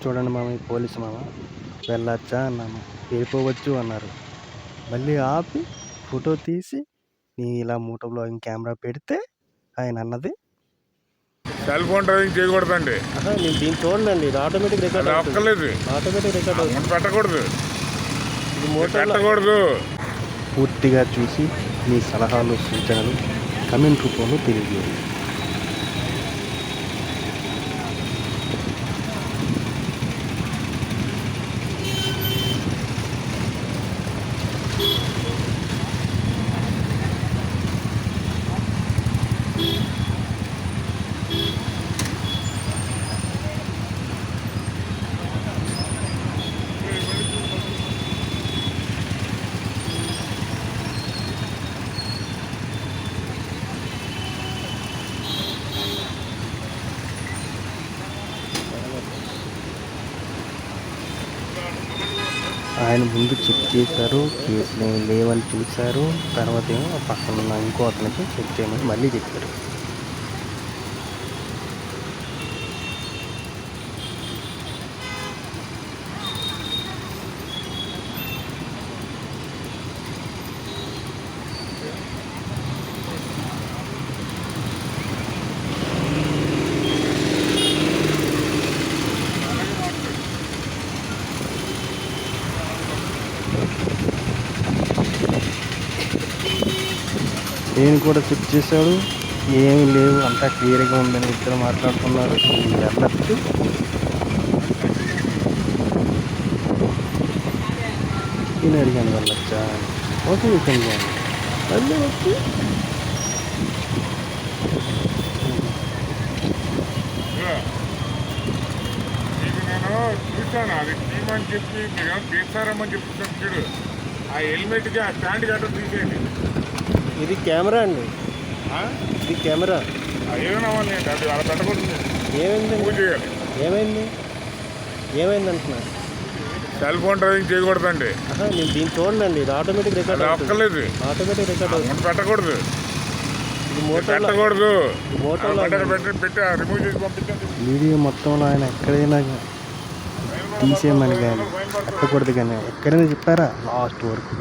చూడండి మామ, ఈ పోలీసు మామ. వెళ్ళొచ్చా అన్నాను, వెళ్ళిపోవచ్చు అన్నారు. మళ్ళీ ఆపి ఫోటో తీసి నీ ఇలా మోటో బ్లాగింగ్ కెమెరా పెడితే ఆయన అన్నది, సెల్ ఫోన్ డ్రైవింగ్ చేయకూడదండి. నేను దీన్ని చూడండి, ఇది ఆటోమేటిక్ రికార్డ్ అక్కర్లేదు, ఆటోమేటిక్ రికార్డ్ అవుతుంది. పెట్టకూడదు, ఇది మోటో పెట్టకూడదు. పూర్తిగా చూసి మీ సలహాలు సూచనలు కమెంట్ రూపంలో తెలియజేయండి. ఆయన ముందు చెక్ చేశారు, కేసులు ఏమి లేవని చూశారు. తర్వాత ఏమో పక్కన ఉన్న ఇంకో అతనికి చెక్ చేయమని మళ్ళీ చెప్పారు. నేను కూడా చెక్ చేశాడు, ఏమి లేవు, అంతా క్లియర్గా ఉందని ఇద్దరు మాట్లాడుతున్నారు. వెళ్ళచ్చు. నేను అడిగాను వెళ్ళొచ్చా, ఓకే విషయంగా మళ్ళీ వచ్చి నేను చూసాను, అది తీయమని చెప్పి మీరు తీస్తారమ్మని చెప్తున్నాను చూడు. ఆ హెల్మెట్కి ఆ స్టాండ్ గట్రా తీసేయండి. ఇది కెమెరా అండి, ఇది కెమెరా. ఏమైనా అది అలా పెట్టకూడదు, ఏమైంది, మూవ్ చేయాలి. ఏమైంది, ఏమైంది అంటున్నా. సెల్ ఫోన్ డ్రైవింగ్ చేయకూడదండి. నేను దీన్ని చూడండి, ఇది ఆటోమేటిక్ రికార్డ్ అక్కర్లేదు, ఆటోమేటిక్ రికార్డ్ అవుతుంది. పెట్టకూడదు, ఇది మోటో పెట్టకూడదు. మోటోలో పెట్టి రిమూవ్ చేసి పంపించండి. వీడియో మొత్తంలో ఆయన ఎక్కడైనా తీసేయమని కానీ పెట్టకూడదు కానీ ఎక్కడైనా చెప్పారా లాస్ట్ వరకు.